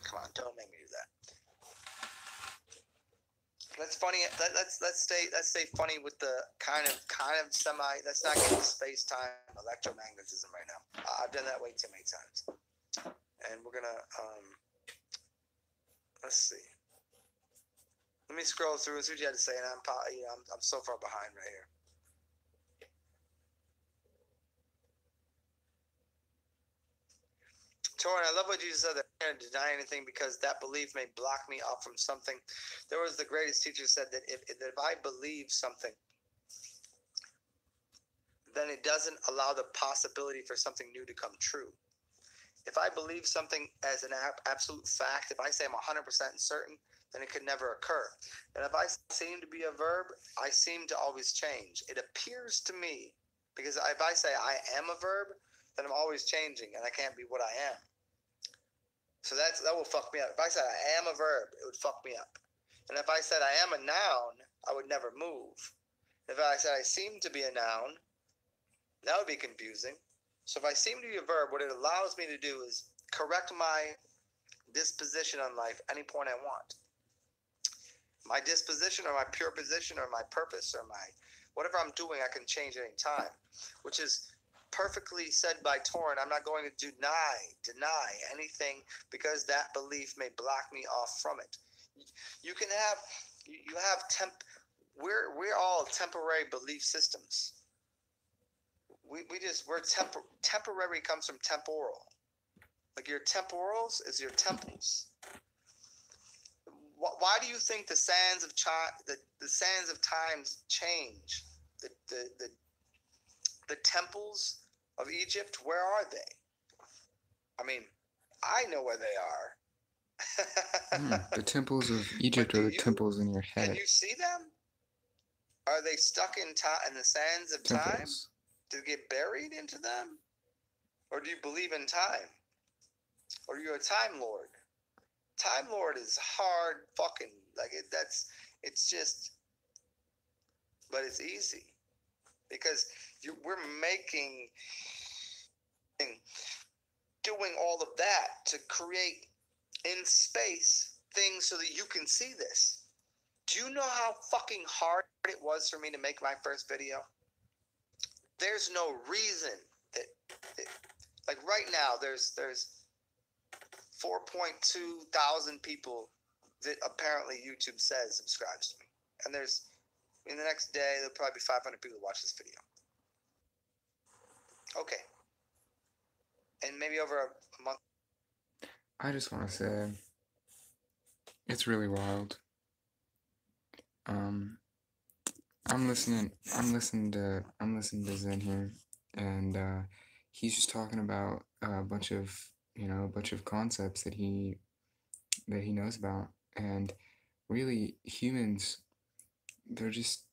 Come on, don't make me do that. That's funny. Let's stay funny with the kind of semi. Let's not get into space time electromagnetism right now. I've done that way too many times. And we're gonna let's see. Let me scroll through and see what you had to say. And I'm so far behind right here. Torin, I love what you said, that I can't deny anything because that belief may block me off from something. There was the greatest teacher said that if I believe something, then it doesn't allow the possibility for something new to come true. If I believe something as an absolute fact, if I say I'm 100% certain, then it could never occur. And if I seem to be a verb, I seem to always change. It appears to me, because if I say I am a verb, then I'm always changing, and I can't be what I am. So that will fuck me up. If I said I am a verb, it would fuck me up. And if I said I am a noun, I would never move. If I said I seem to be a noun, that would be confusing. So if I seem to be a verb, what it allows me to do is correct my disposition on life any point I want. My disposition or my pure position or my purpose or my whatever I'm doing, I can change at any time, which is perfectly said by Torin. I'm not going to deny anything because that belief may block me off from it. We're all temporary belief systems. Temporary comes from temporal. Like your temporals is your temples. Why do you think the sands of times change? The temples of Egypt, where are they? I mean, I know where they are. The temples of Egypt are the temples in your head. Can you see them? Are they stuck in the sands of time? To get buried into them? Or do you believe in time? Or are you a time lord? Time lord is hard fucking, like it's just, but it's easy. Because we're doing all of that to create in space things so that you can see this. Do you know how fucking hard it was for me to make my first video? There's no reason that, like right now, there's 4.2 thousand people that apparently YouTube says subscribes to me. And in the next day, there'll probably be 500 people watch this video. Okay. And maybe over a month. I just want to say, it's really wild. I'm listening to Zen here, and he's just talking about a bunch of concepts that he knows about, and really humans, they're just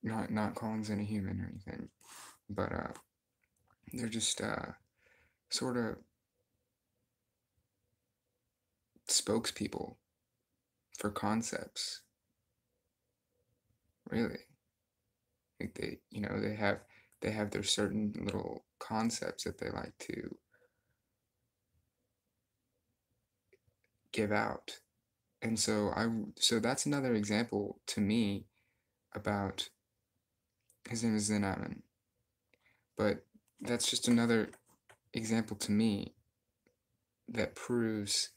not calling Zen a human or anything, but they're just sort of spokespeople for concepts. Really, like they have their certain little concepts that they like to give out, and so that's another example to me about, his name is Zen Amin, but that's just another example to me that proves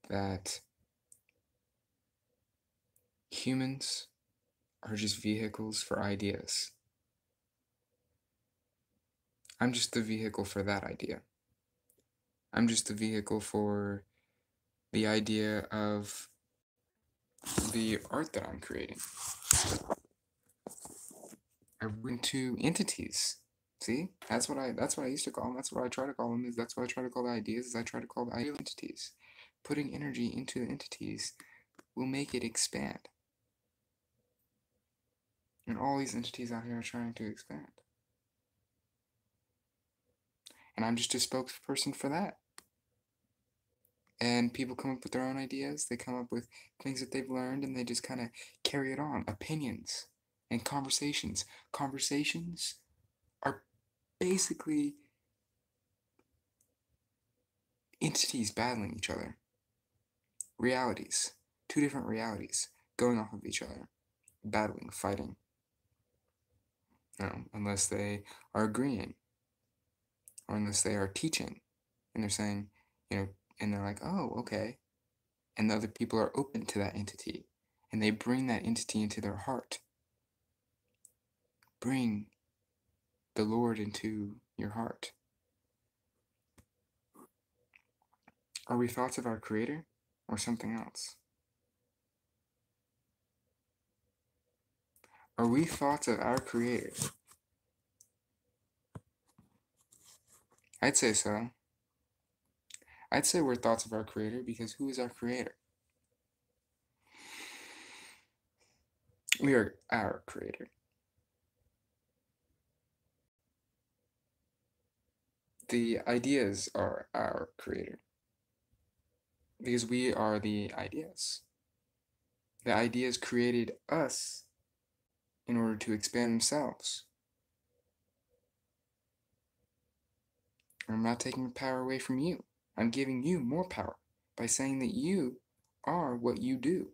that humans are just vehicles for ideas. I'm just the vehicle for that idea. I'm just the vehicle for the idea of the art that I'm creating. I went to entities. See, that's what I used to call them. That's what I try to call them. That's what I try to call the ideas. I try to call the ideal entities. Putting energy into the entities will make it expand. And all these entities out here are trying to expand. And I'm just a spokesperson for that. And people come up with their own ideas. They come up with things that they've learned, and they just kind of carry it on. Opinions and conversations. Conversations are basically entities battling each other. realities, two different realities going off of each other, battling, fighting, unless they are agreeing, or unless they are teaching, and they're saying, and they're like, oh, okay, and the other people are open to that entity, and they bring that entity into their heart. Bring the Lord into your heart. Are we thoughts of our Creator or something else? Are we thoughts of our Creator? I'd say so. I'd say we're thoughts of our Creator because who is our Creator? We are our Creator. The ideas are our Creator because we are the ideas. The ideas created us in order to expand themselves. I'm not taking power away from you. I'm giving you more power by saying that you are what you do,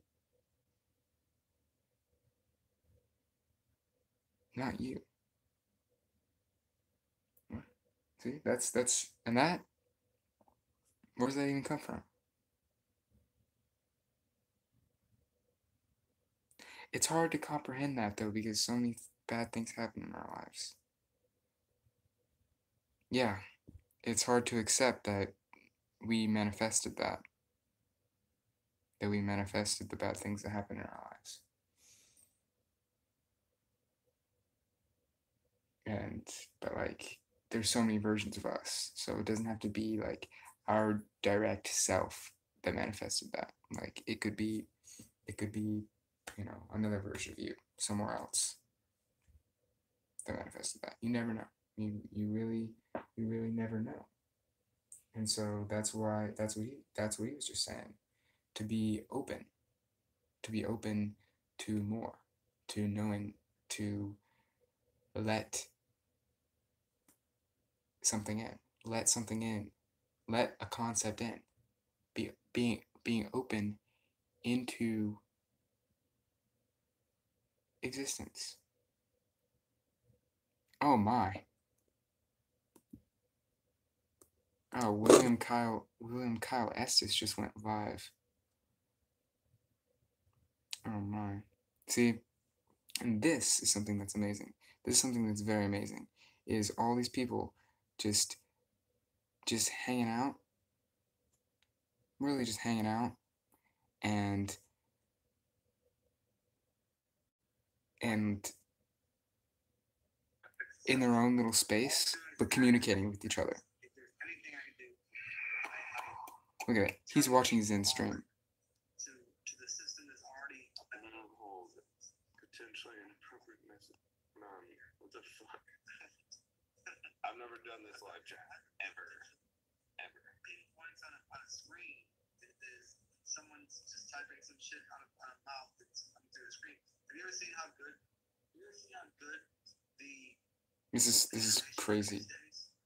not you. See, and that, where does that even come from? It's hard to comprehend that, though, because so many bad things happen in our lives. Yeah, it's hard to accept that we manifested that we manifested the bad things that happen in our lives. But like, there's so many versions of us, so it doesn't have to be like our direct self that manifested that. Like, it could be, another version of you somewhere else that manifested that. You never know. You really never know. And so that's what he was just saying. To be open to more, to knowing, to let something in, let a concept in, being open into existence. Oh my. Oh, William Kyle Estes just went live. Oh my. See, and this is something that's amazing. This is something that's very amazing. Is all these people just hanging out, really just hanging out, and in their own little space, but communicating with each other. Look at it. He's watching his in stream. What the fuck? I've never done this live chat ever. Being points on a screen is someone's just typing some shit on a mouth that's coming through the screen. Have you ever seen how good the This is crazy.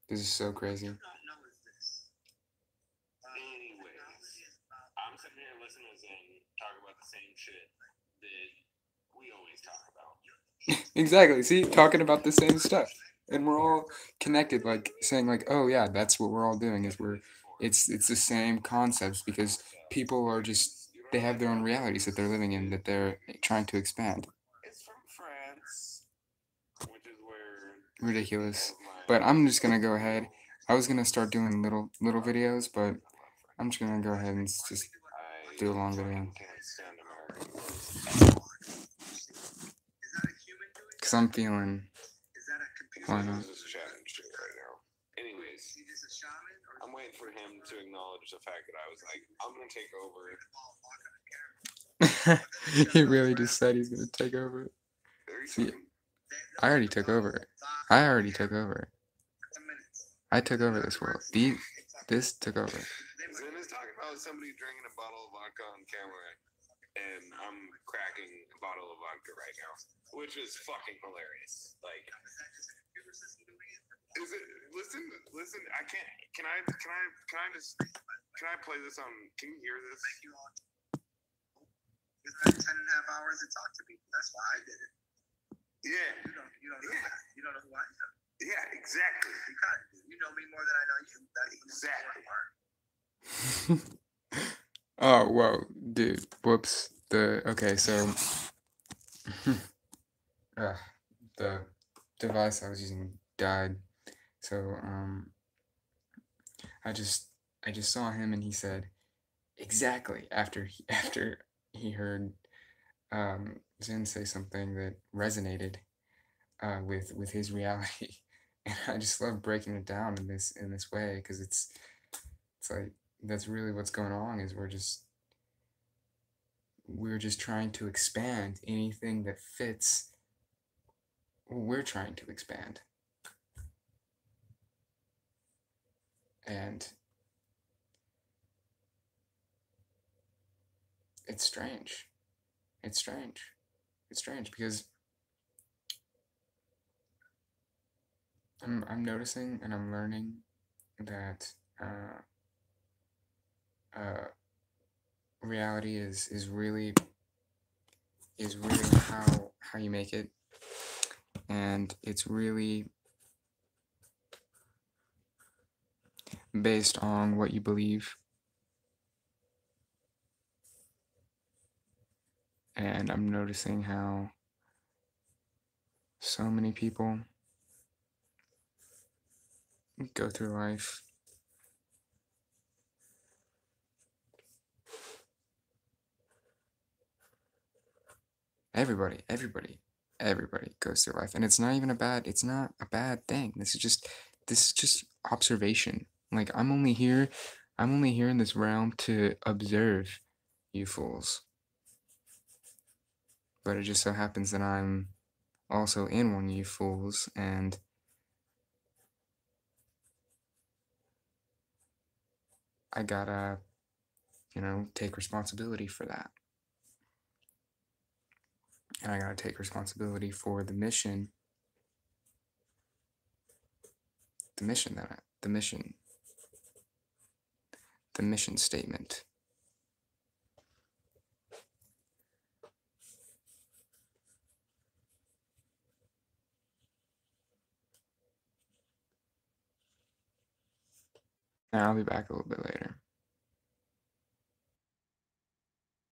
This is so crazy. Anyways, I'm sitting here listening to Zen talk about the same shit that we always talk about. Exactly. See, talking about the same stuff, and we're all connected. Like saying, like, oh yeah, that's what we're all doing. It's the same concepts because people are just they have their own realities that they're living in that they're trying to expand. It's from France, which is where Ridiculous. But I'm just gonna go ahead. I was gonna start doing little videos, but I'm just gonna go ahead and just do a long video. Cause I'm feeling. Why not? Anyways, I'm waiting for him to acknowledge the fact that I was like, I'm gonna take over. He really just said he's gonna take over. See, I already took over it. I took over this world. This took over. Zen is talking about somebody drinking a bottle of vodka on camera, and I'm cracking a bottle of vodka right now, which is fucking hilarious. Like, is it? Listen. I can't. Can I play this on? Can you hear this? Because I had 10.5 hours to talk to people. That's why I did it. Yeah. You don't know that. You don't know who I am. Yeah, exactly. Because you know me more than I know you. That's exactly the important part. Oh, whoa, dude. Whoops. Okay, so the device I was using died. So I just saw him and he said exactly after he heard Zen say something that resonated with his reality. And I just love breaking it down in this way, because it's like that's really what's going on, is we're just trying to expand anything that fits what we're trying to expand. And it's strange. It's strange. It's strange because I'm noticing and I'm learning that reality is really how you make it, and it's really based on what you believe. And I'm noticing how so many people go through life everybody goes through life, and it's not a bad thing. This is just observation. Like, I'm only here in this realm to observe you fools, but it just so happens that I'm also in one of you fools, and I gotta, take responsibility for that. And I gotta take responsibility for the mission statement. And I'll be back a little bit later.